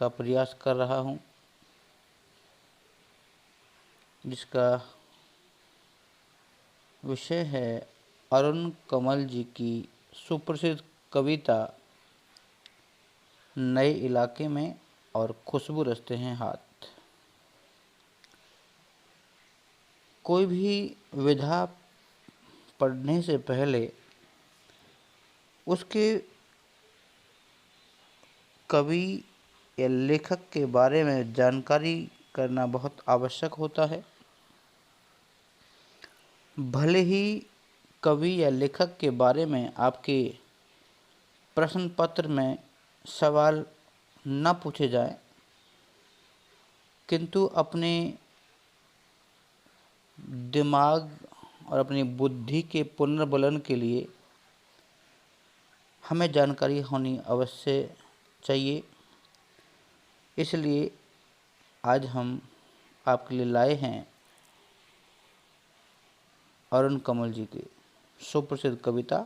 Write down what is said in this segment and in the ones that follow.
का प्रयास कर रहा हूँ, जिसका विषय है अरुण कमल जी की सुप्रसिद्ध कविता नए इलाके में और खुशबू रचते हैं हाथ। कोई भी विधा पढ़ने से पहले उसके कवि या लेखक के बारे में जानकारी करना बहुत आवश्यक होता है। भले ही कवि या लेखक के बारे में आपके प्रश्न पत्र में सवाल न पूछे जाएं, किंतु अपने दिमाग और अपनी बुद्धि के पुनर्बलन के लिए हमें जानकारी होनी अवश्य चाहिए। इसलिए आज हम आपके लिए लाए हैं अरुण कमल जी की सुप्रसिद्ध कविता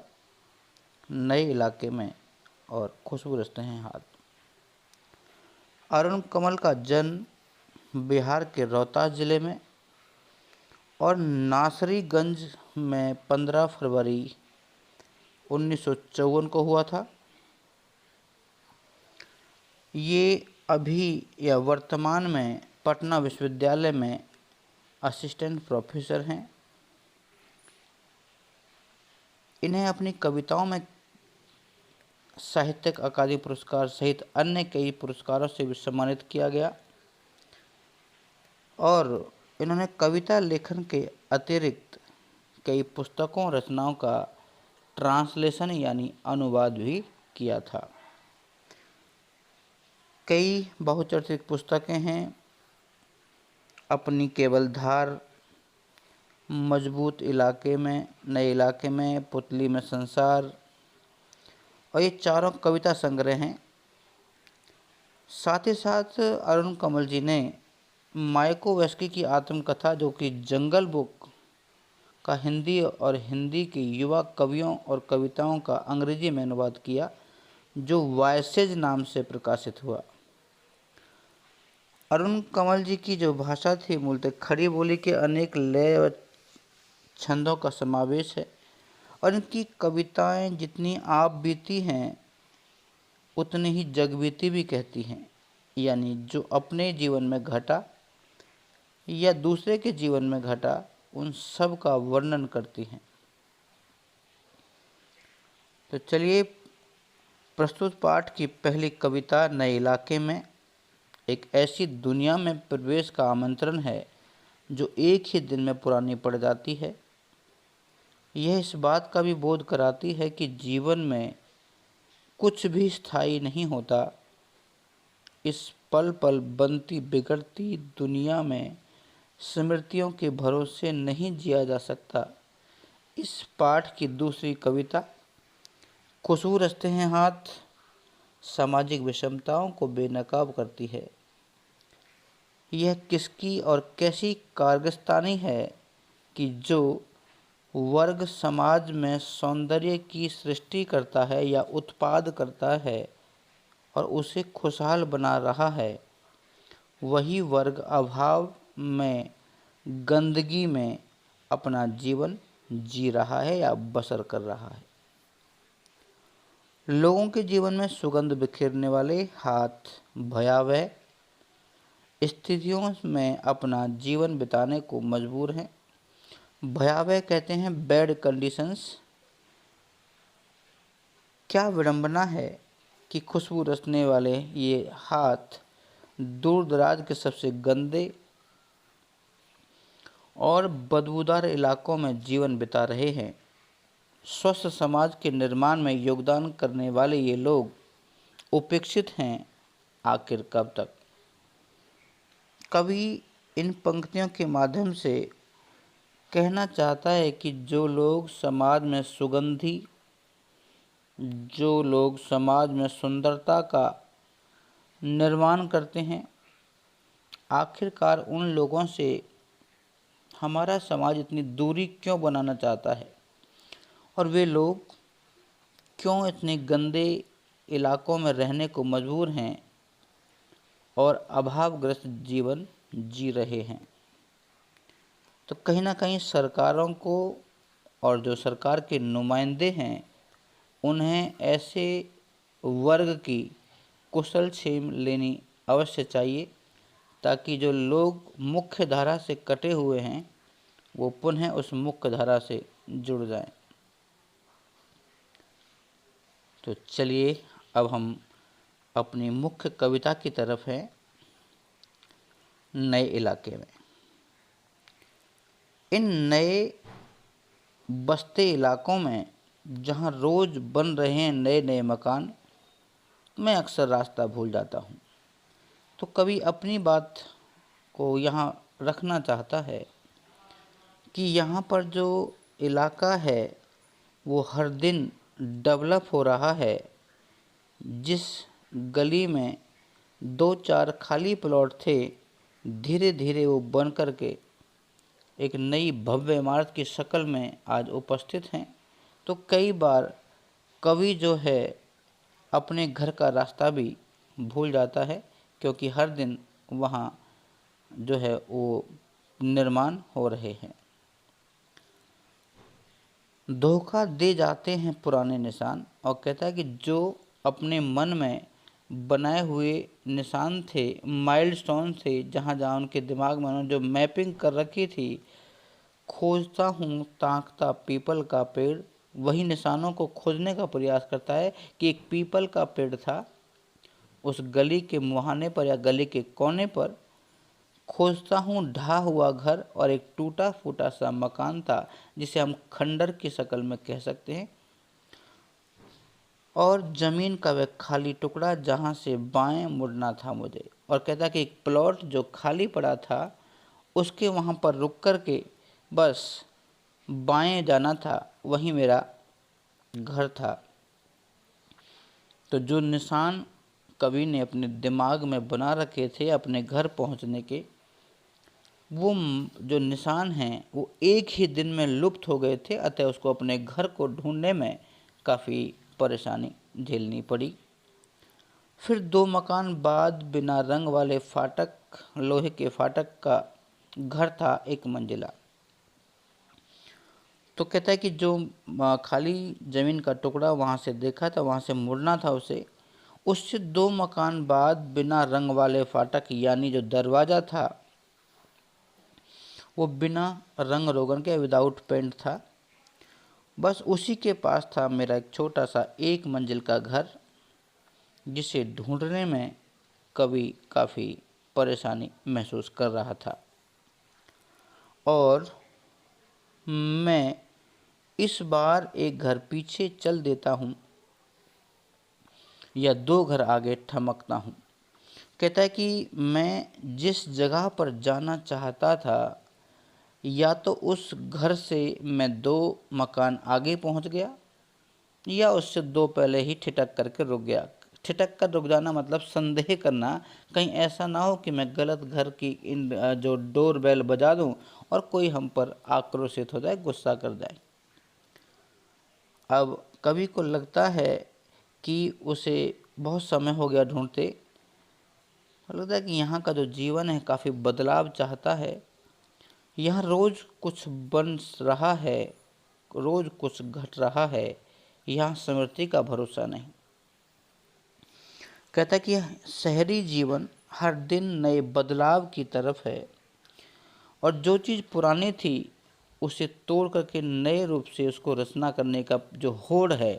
नए इलाके में और खुशबू रचते हैं हाथ। अरुण कमल का जन्म बिहार के रोहतास जिले में और नासरीगंज में 15 फरवरी 1954 को हुआ था। ये अभी या वर्तमान में पटना विश्वविद्यालय में असिस्टेंट प्रोफेसर हैं। इन्हें अपनी कविताओं में साहित्यिक अकादमी पुरस्कार सहित अन्य कई पुरस्कारों से भी सम्मानित किया गया और इन्होंने कविता लेखन के अतिरिक्त कई पुस्तकों रचनाओं का ट्रांसलेशन यानी अनुवाद भी किया था। कई बहुचर्चित पुस्तकें हैं, अपनी केवल धार, मजबूत इलाके में, नए इलाके में, पुतली में संसार, और ये चारों कविता संग्रह हैं। साथ ही साथ अरुण कमल जी ने मायाकोव्स्की की आत्मकथा जो कि जंगल बुक का हिंदी और हिंदी के युवा कवियों और कविताओं का अंग्रेजी में अनुवाद किया, जो वॉयसेज नाम से प्रकाशित हुआ। अरुण कमल जी की जो भाषा थी मूलतः खड़ी बोली के अनेक लय व छंदों का समावेश है और इनकी कविताएं जितनी आप बीती हैं उतनी ही जगबीती भी कहती हैं, यानी जो अपने जीवन में घटा या दूसरे के जीवन में घटा उन सब का वर्णन करती हैं। तो चलिए प्रस्तुत पाठ की पहली कविता नए इलाके में एक ऐसी दुनिया में प्रवेश का आमंत्रण है जो एक ही दिन में पुरानी पड़ जाती है। यह इस बात का भी बोध कराती है कि जीवन में कुछ भी स्थायी नहीं होता। इस पल पल बनती बिगड़ती दुनिया में स्मृतियों के भरोसे नहीं जिया जा सकता। इस पाठ की दूसरी कविता खुशबू रचते हैं हाथ सामाजिक विषमताओं को बेनकाब करती है। यह किसकी और कैसी कारगस्तानी है कि जो वर्ग समाज में सौंदर्य की सृष्टि करता है या उत्पाद करता है और उसे खुशहाल बना रहा है, वही वर्ग अभाव में गंदगी में अपना जीवन जी रहा है या बसर कर रहा है। लोगों के जीवन में सुगंध बिखेरने वाले हाथ भयावह स्थितियों में अपना जीवन बिताने को मजबूर हैं। भयावह कहते हैं बैड कंडीशंस। क्या विडंबना है कि खुशबू रचने वाले ये हाथ दूर दराज के सबसे गंदे और बदबूदार इलाकों में जीवन बिता रहे हैं। स्वस्थ समाज के निर्माण में योगदान करने वाले ये लोग उपेक्षित हैं। आखिर कब तक? कवि इन पंक्तियों के माध्यम से कहना चाहता है कि जो लोग समाज में सुगंधी, जो लोग समाज में सुंदरता का निर्माण करते हैं, आखिरकार उन लोगों से हमारा समाज इतनी दूरी क्यों बनाना चाहता है और वे लोग क्यों इतने गंदे इलाकों में रहने को मजबूर हैं। और अभावग्रस्त जीवन जी रहे हैं। तो कहीं ना कहीं सरकारों को और जो सरकार के नुमाइंदे हैं उन्हें ऐसे वर्ग की कुशल छीम लेनी अवश्य चाहिए, ताकि जो लोग मुख्य धारा से कटे हुए हैं वो पुनः उस मुख्य धारा से जुड़ जाएं। तो चलिए अब हम अपनी मुख्य कविता की तरफ हैं, नए इलाके में। इन नए बसते इलाकों में जहाँ रोज़ बन रहे हैं नए नए मकान, मैं अक्सर रास्ता भूल जाता हूँ। तो कभी अपनी बात को यहाँ रखना चाहता है कि यहाँ पर जो इलाका है वो हर दिन डेवलप हो रहा है। जिस गली में 2-4 खाली प्लॉट थे, धीरे धीरे वो बन कर के एक नई भव्य इमारत की शक्ल में आज उपस्थित हैं। तो कई बार कवि जो है अपने घर का रास्ता भी भूल जाता है, क्योंकि हर दिन वहाँ जो है वो निर्माण हो रहे हैं। धोखा दे जाते हैं पुराने निशान, और कहता है कि जो अपने मन में बनाए हुए निशान थे, माइलस्टोन थे, जहाँ जहाँ उनके दिमाग में उन्होंने जो मैपिंग कर रखी थी, खोजता हूँ ताकता पीपल का पेड़, वही निशानों को खोजने का प्रयास करता है कि एक पीपल का पेड़ था उस गली के मुहाने पर या गली के कोने पर। खोजता हूँ ढहा हुआ घर और एक टूटा फूटा सा मकान था, जिसे हम खंडर की शक्ल में कह सकते हैं, और ज़मीन का वह खाली टुकड़ा जहाँ से बाएं मुड़ना था मुझे। और कहता कि एक प्लॉट जो खाली पड़ा था उसके वहाँ पर रुक कर के बस बाएं जाना था, वही मेरा घर था। तो जो निशान कवि ने अपने दिमाग में बना रखे थे अपने घर पहुँचने के, वो जो निशान हैं वो एक ही दिन में लुप्त हो गए थे। अतः उसको अपने घर को ढूंढने में काफ़ी परेशानी झेलनी पड़ी। फिर 2 मकान बाद बिना रंग वाले फाटक, लोहे के फाटक का घर था, 1 मंजिला। तो कहता है कि जो खाली ज़मीन का टुकड़ा वहाँ से देखा था, वहाँ से मुड़ना था उसे, उससे 2 मकान बाद बिना रंग वाले फाटक यानी जो दरवाज़ा था वो बिना रंग रोगन के विदाउट पेंट था। बस उसी के पास था मेरा एक छोटा सा 1 मंजिल का घर, जिसे ढूंढने में कवि काफ़ी परेशानी महसूस कर रहा था। और मैं इस बार एक घर पीछे चल देता हूँ या 2 घर आगे ठमकता हूँ। कहता है कि मैं जिस जगह पर जाना चाहता था, या तो उस घर से मैं 2 मकान आगे पहुंच गया, या उससे 2 पहले ही ठिठक करके रुक गया। ठिठक कर रुक जाना मतलब संदेह करना, कहीं ऐसा ना हो कि मैं गलत घर की जो डोर बेल बजा दूं और कोई हम पर आक्रोशित हो जाए, गुस्सा कर जाए। अब कवि को लगता है कि उसे बहुत समय हो गया ढूंढते, लगता है कि यहाँ का जो जीवन है काफ़ी बदलाव चाहता है। यहाँ रोज़ कुछ बन रहा है, रोज़ कुछ घट रहा है, यहाँ समृद्धि का भरोसा नहीं। कहता है कि शहरी जीवन हर दिन नए बदलाव की तरफ है, और जो चीज़ पुरानी थी उसे तोड़ करके नए रूप से उसको रचना करने का जो होड़ है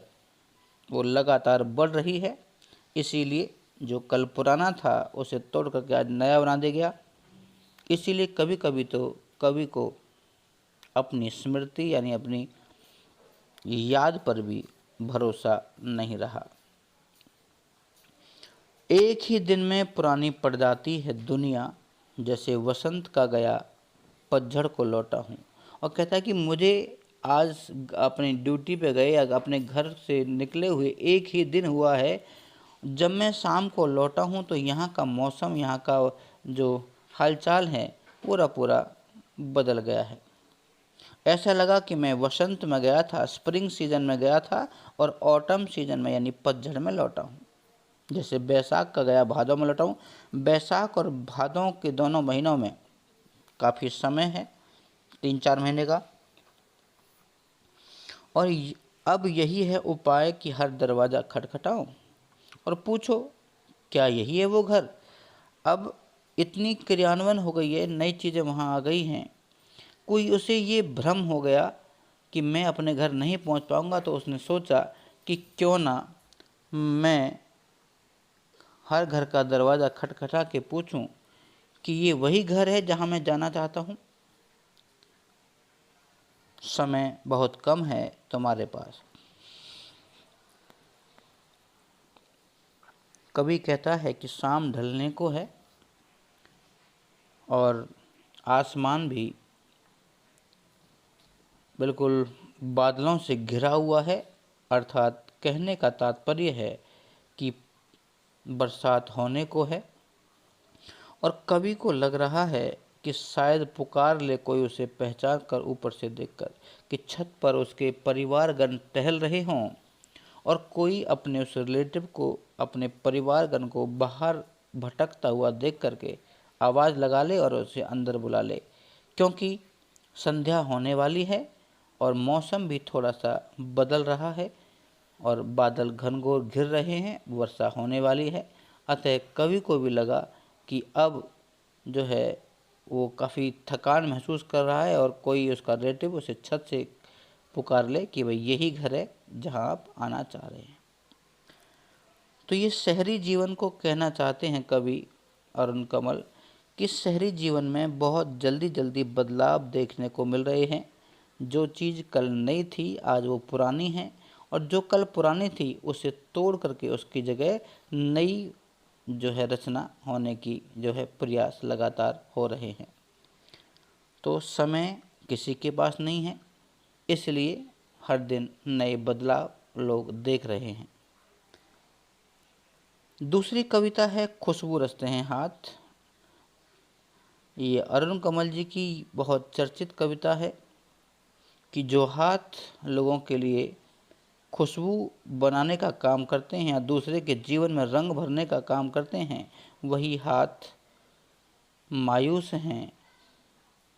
वो लगातार बढ़ रही है। इसीलिए जो कल पुराना था उसे तोड़ करके आज नया बना दिया गया। इसीलिए कभी कभी तो कवि को अपनी स्मृति यानी अपनी याद पर भी भरोसा नहीं रहा। एक ही दिन में पुरानी पड़ जाती है दुनिया, जैसे वसंत का गया पतझड़ को लौटा हूँ। और कहता है कि मुझे आज अपनी ड्यूटी पे गए या अपने घर से निकले हुए एक ही दिन हुआ है, जब मैं शाम को लौटा हूँ तो यहाँ का मौसम, यहाँ का जो हालचाल है पूरा पूरा बदल गया है। ऐसा लगा कि मैं वसंत में गया था, स्प्रिंग सीजन में गया था, और ऑटम सीजन में यानी पतझड़ में लौटा हूँ। जैसे बैसाख का गया भादों में लौटाऊं। बैसाख और भादों के दोनों महीनों में काफ़ी समय है, 3-4 महीने का। और अब यही है उपाय कि हर दरवाज़ा खटखटाओ और पूछो, क्या यही है वो घर? अब इतनी क्रियान्वयन हो गई है, नई चीज़ें वहाँ आ गई हैं, कोई उसे ये भ्रम हो गया कि मैं अपने घर नहीं पहुँच पाऊँगा, तो उसने सोचा कि क्यों ना मैं हर घर का दरवाज़ा खटखटा के पूछूं कि ये वही घर है जहाँ मैं जाना चाहता हूँ। समय बहुत कम है तुम्हारे पास। कवि कहता है कि शाम ढलने को है और आसमान भी बिल्कुल बादलों से घिरा हुआ है, अर्थात कहने का तात्पर्य है कि बरसात होने को है। और कवि को लग रहा है कि शायद पुकार ले कोई उसे पहचान कर ऊपर से देखकर, कि छत पर उसके परिवारगण टहल रहे हों और कोई अपने उस रिलेटिव को, अपने परिवारगण को बाहर भटकता हुआ देख करके आवाज़ लगा ले और उसे अंदर बुला ले, क्योंकि संध्या होने वाली है और मौसम भी थोड़ा सा बदल रहा है और बादल घनघोर घिर रहे हैं, वर्षा होने वाली है। अतः कवि को भी लगा कि अब जो है वो काफ़ी थकान महसूस कर रहा है और कोई उसका रिलेटिव उसे छत से पुकार ले कि भाई यही घर है जहाँ आप आना चाह रहे हैं। तो ये शहरी जीवन को कहना चाहते हैं कवि अरुण कमल कि शहरी जीवन में बहुत जल्दी जल्दी बदलाव देखने को मिल रहे हैं। जो चीज़ कल नई थी आज वो पुरानी है, और जो कल पुरानी थी उसे तोड़ करके उसकी जगह नई जो है रचना होने की जो है प्रयास लगातार हो रहे हैं। तो समय किसी के पास नहीं है, इसलिए हर दिन नए बदलाव लोग देख रहे हैं। दूसरी कविता है खुशबू रचते हैं हाथ। ये अरुण कमल जी की बहुत चर्चित कविता है कि जो हाथ लोगों के लिए खुशबू बनाने का काम करते हैं या दूसरे के जीवन में रंग भरने का काम करते हैं, वही हाथ मायूस हैं,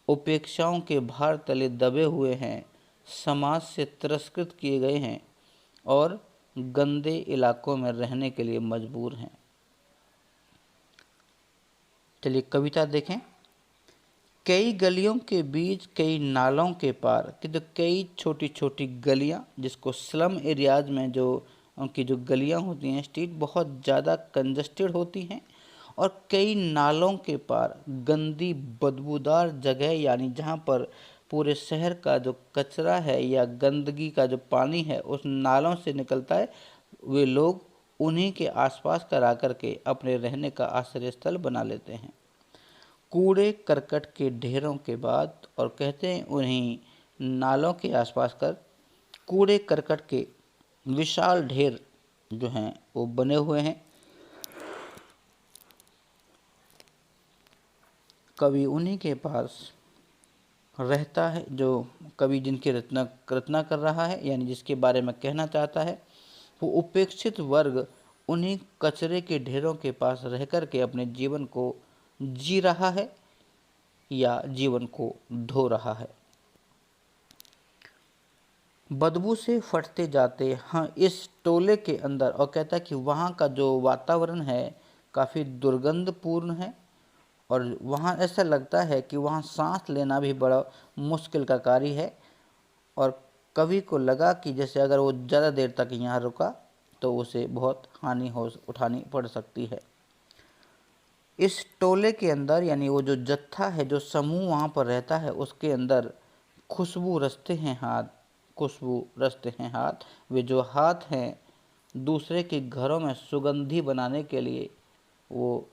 उपेक्षाओं के भार तले दबे हुए हैं, समाज से तिरस्कृत किए गए हैं और गंदे इलाकों में रहने के लिए मजबूर हैं। चलिए कविता देखें। कई गलियों के बीच, कई नालों के पार, कि जो कई छोटी छोटी गलियां, जिसको स्लम एरियाज में जो उनकी जो गलियां होती हैं, स्ट्रीट बहुत ज़्यादा कंजस्टेड होती हैं, और कई नालों के पार गंदी बदबूदार जगह, यानी जहाँ पर पूरे शहर का जो कचरा है या गंदगी का जो पानी है उस नालों से निकलता है, वे लोग उन्हीं के आसपास करा करके अपने रहने का आश्रय स्थल बना लेते हैं। कूड़े करकट के ढेरों के बाद, और कहते हैं उन्हीं नालों के आसपास कर कूड़े करकट के विशाल ढेर जो हैं वो बने हुए हैं। कवि उन्हीं के पास रहता है, जो कवि जिनकी रचना कर रहा है, यानी जिसके बारे में कहना चाहता है, वो उपेक्षित वर्ग उन्हीं कचरे के ढेरों के पास रह कर के अपने जीवन को जी रहा है या जीवन को ढो रहा है। बदबू से फटते जाते हाँ इस टोले के अंदर, और कहता है कि वहाँ का जो वातावरण है काफ़ी दुर्गंधपूर्ण है और वहाँ ऐसा लगता है कि वहाँ सांस लेना भी बड़ा मुश्किल का कार्य है। और कवि को लगा कि जैसे अगर वो ज़्यादा देर तक यहाँ रुका तो उसे बहुत हानि हो उठानी पड़ सकती है। इस टोले के अंदर, यानी वो जो जत्था है, जो समूह वहाँ पर रहता है, उसके अंदर खुशबू रचते हैं हाथ, खुशबू रचते हैं हाथ। वे जो हाथ हैं दूसरे के घरों में सुगंधी बनाने के लिए वो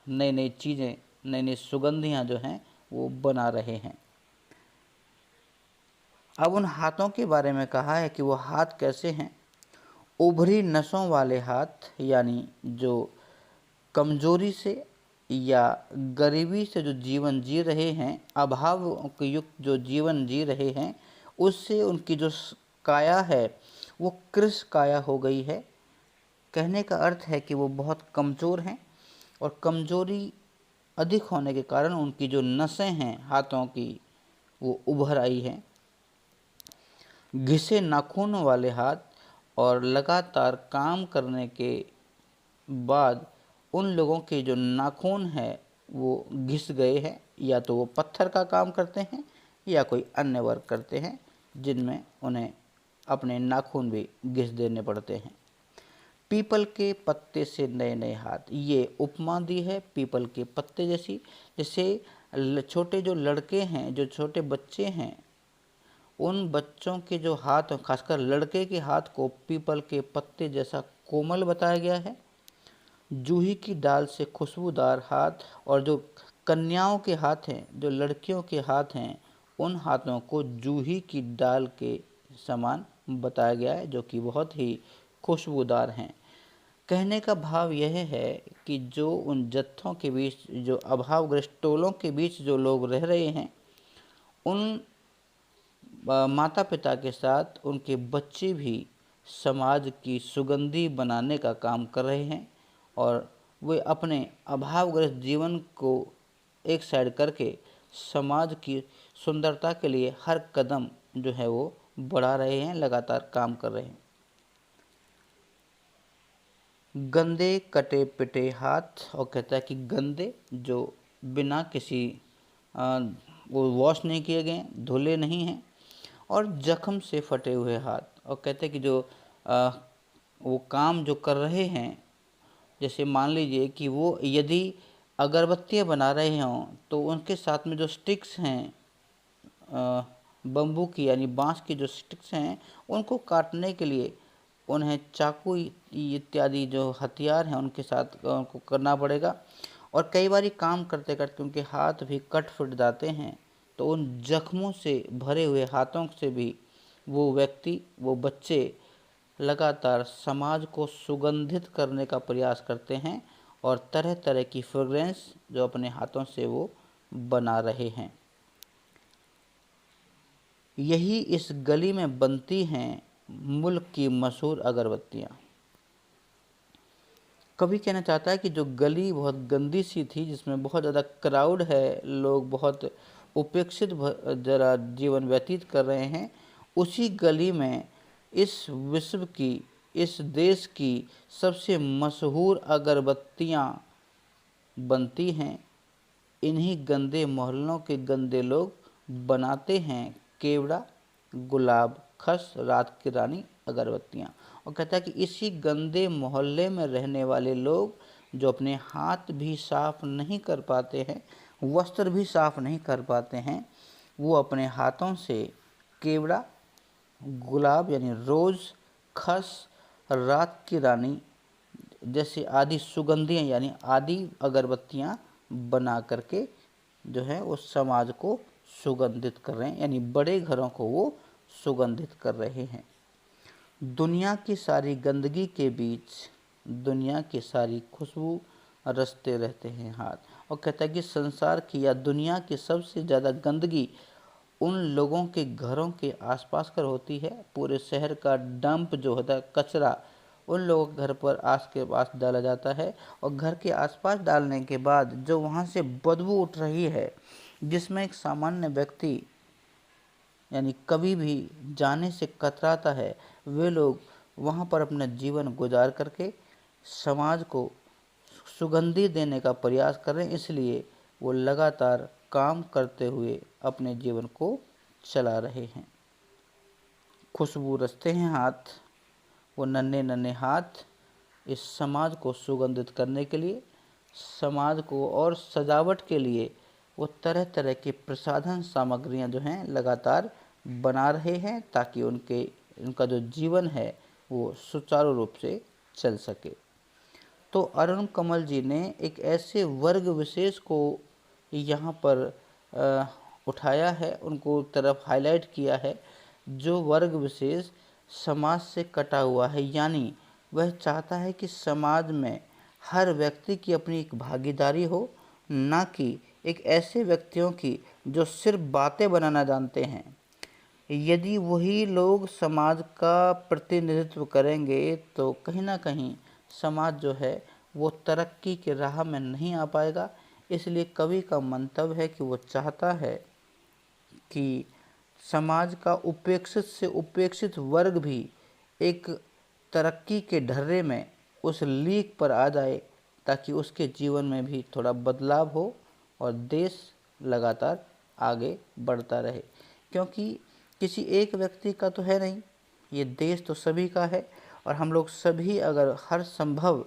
नई नई चीज़ें, नई नई सुगंधियाँ जो हैं वो बना रहे हैं। अब उन हाथों के बारे में कहा है कि वो हाथ कैसे हैं। उभरी नसों वाले हाथ, यानी जो कमजोरी से या गरीबी से जो जीवन जी रहे हैं, अभाव युक्त जो जीवन जी रहे हैं, उससे उनकी जो काया है वो कृश काया हो गई है। कहने का अर्थ है कि वो बहुत कमज़ोर हैं और कमज़ोरी अधिक होने के कारण उनकी जो नसें हैं हाथों की वो उभर आई हैं। घिसे नाखूनों वाले हाथ और लगातार काम करने के बाद उन लोगों के जो नाखून है वो घिस गए हैं, या तो वो पत्थर का काम करते हैं या कोई अन्य वर्क करते हैं जिनमें उन्हें अपने नाखून भी घिस देने पड़ते हैं। पीपल के पत्ते से नए नए हाथ, ये उपमा दी है पीपल के पत्ते जैसी। जैसे छोटे जो लड़के हैं, जो छोटे बच्चे हैं, उन बच्चों के जो हाथ, खासकर लड़के के हाथ को पीपल के पत्ते जैसा कोमल बताया गया है। जूही की डाल से खुशबूदार हाथ, और जो कन्याओं के हाथ हैं, जो लड़कियों के हाथ हैं, उन हाथों को जूही की डाल के समान बताया गया है, जो कि बहुत ही खुशबूदार हैं। कहने का भाव यह है कि जो उन जत्थों के बीच, जो अभावग्रस्त टोलों के बीच जो लोग रह रहे हैं, उन माता पिता के साथ उनके बच्चे भी समाज की सुगंधी बनाने का काम कर रहे हैं, और वे अपने अभावग्रस्त जीवन को एक साइड करके समाज की सुंदरता के लिए हर कदम जो है वो बढ़ा रहे हैं, लगातार काम कर रहे हैं। गंदे कटे पिटे हाथ, और कहता है कि गंदे जो बिना किसी वो वॉश नहीं किए गए, धुले नहीं हैं, और जख्म से फटे हुए हाथ। और कहते हैं कि जो वो काम जो कर रहे हैं, जैसे मान लीजिए कि वो यदि अगरबत्तियाँ बना रहे हों तो उनके साथ में जो स्टिक्स हैं बम्बू की, यानी बांस की जो स्टिक्स हैं, उनको काटने के लिए उन्हें चाकू इत्यादि जो हथियार हैं उनके साथ उनको करना पड़ेगा। और कई बार काम करते करते उनके हाथ भी कट फट जाते हैं, तो उन जख्मों से भरे हुए हाथों से भी वो व्यक्ति, वो बच्चे लगातार समाज को सुगंधित करने का प्रयास करते हैं, और तरह तरह की फ्रेग्रेंस जो अपने हाथों से वो बना रहे हैं। यही इस गली में बनती हैं मुल्क की मशहूर अगरबत्तियाँ। कवि कहना चाहता है कि जो गली बहुत गंदी सी थी, जिसमें बहुत ज़्यादा क्राउड है, लोग बहुत उपेक्षित जरा जीवन व्यतीत कर रहे हैं, उसी गली में इस विश्व की, इस देश की सबसे मशहूर अगरबत्तियाँ बनती हैं। इन्हीं गंदे मोहल्लों के गंदे लोग बनाते हैं केवड़ा, गुलाब, खस, रात की रानी अगरबत्तियाँ। और कहता है कि इसी गंदे मोहल्ले में रहने वाले लोग जो अपने हाथ भी साफ नहीं कर पाते हैं, वस्त्र भी साफ नहीं कर पाते हैं, वो अपने हाथों से केवड़ा, गुलाब यानी रोज़, खस, रात की रानी जैसे आदि सुगंधियाँ यानी आदि अगरबत्तियाँ बना करके जो है उस समाज को सुगंधित कर रहे हैं, यानी बड़े घरों को वो सुगंधित कर रहे हैं। दुनिया की सारी गंदगी के बीच दुनिया की सारी खुशबू रचते रहते हैं हाथ। और कहता है कि संसार की या दुनिया की सबसे ज़्यादा गंदगी उन लोगों के घरों के आसपास कर होती है। पूरे शहर का डंप जो होता है, कचरा, उन लोगों के घर पर के पास डाला जाता है, और घर के आसपास डालने के बाद जो वहाँ से बदबू उठ रही है, जिसमें एक सामान्य व्यक्ति यानी कभी भी जाने से कतराता है, वे लोग वहाँ पर अपना जीवन गुजार करके समाज को सुगंधी देने का प्रयास कर रहे हैं। इसलिए वो लगातार काम करते हुए अपने जीवन को चला रहे हैं। खुशबू रचते हैं हाथ, वो नन्हे नन्हे हाथ इस समाज को सुगंधित करने के लिए, समाज को और सजावट के लिए वो तरह तरह की प्रसाधन सामग्रियां जो हैं लगातार बना रहे हैं, ताकि उनका जो जीवन है वो सुचारू रूप से चल सके। तो अरुण कमल जी ने एक ऐसे वर्ग विशेष को यहाँ पर उठाया है, उनको तरफ हाईलाइट किया है, जो वर्ग विशेष समाज से कटा हुआ है, यानी वह चाहता है कि समाज में हर व्यक्ति की अपनी एक भागीदारी हो, ना कि एक ऐसे व्यक्तियों की जो सिर्फ बातें बनाना जानते हैं। यदि वही लोग समाज का प्रतिनिधित्व करेंगे तो कहीं ना कहीं समाज जो है वो तरक्की के राह में नहीं आ पाएगा। इसलिए कवि का मंतव्य है कि वो चाहता है कि समाज का उपेक्षित से उपेक्षित वर्ग भी एक तरक्की के ढर्रे में उस लीक पर आ जाए, ताकि उसके जीवन में भी थोड़ा बदलाव हो और देश लगातार आगे बढ़ता रहे। क्योंकि किसी एक व्यक्ति का तो है नहीं, ये देश तो सभी का है। और हम लोग सभी अगर हर संभव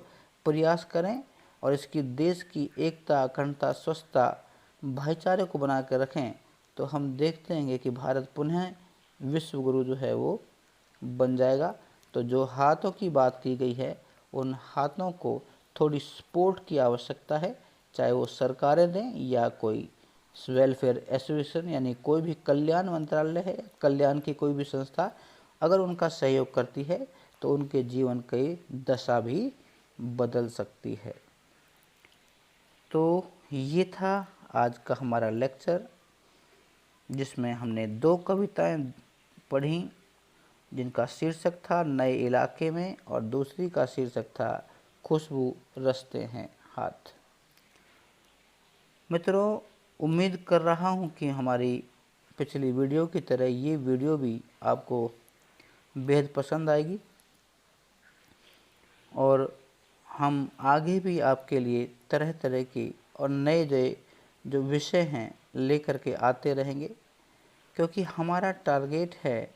प्रयास करें और इसकी देश की एकता, अखंडता, स्वच्छता, भाईचारे को बना कर रखें, तो हम देखते हैं कि भारत पुनः विश्व गुरु जो है वो बन जाएगा। तो जो हाथों की बात की गई है, उन हाथों को थोड़ी सपोर्ट की आवश्यकता है, चाहे वो सरकारें दें या कोई वेलफेयर एसोसिएशन यानी कोई भी कल्याण मंत्रालय है, कल्याण की कोई भी संस्था अगर उनका सहयोग करती है तो उनके जीवन की दशा भी बदल सकती है। तो ये था आज का हमारा लेक्चर, जिसमें हमने 2 कविताएं पढ़ी, जिनका शीर्षक था नए इलाके में और दूसरी का शीर्षक था खुशबू रचते हैं हाथ। मित्रों, उम्मीद कर रहा हूँ कि हमारी पिछली वीडियो की तरह ये वीडियो भी आपको बेहद पसंद आएगी और हम आगे भी आपके लिए तरह तरह की और नए नए जो विषय हैं लेकर के आते रहेंगे, क्योंकि हमारा टारगेट है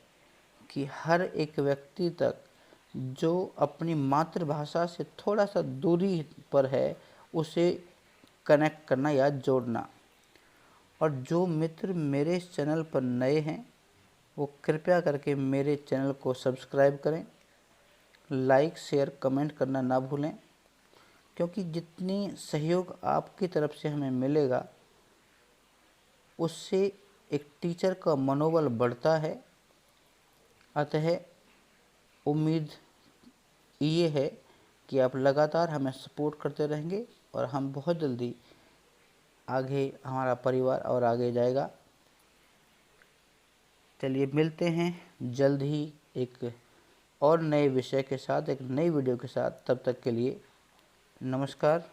कि हर एक व्यक्ति तक जो अपनी मातृभाषा से थोड़ा सा दूरी पर है उसे कनेक्ट करना या जोड़ना। और जो मित्र मेरे इस चैनल पर नए हैं वो कृपया करके मेरे चैनल को सब्सक्राइब करें, लाइक शेयर कमेंट करना ना भूलें, क्योंकि जितनी सहयोग आपकी तरफ से हमें मिलेगा उससे एक टीचर का मनोबल बढ़ता है। अतः उम्मीद ये है कि आप लगातार हमें सपोर्ट करते रहेंगे और हम बहुत जल्दी आगे हमारा परिवार और आगे जाएगा। चलिए मिलते हैं जल्द ही एक और नए विषय के साथ, एक नई वीडियो के साथ। तब तक के लिए नमस्कार।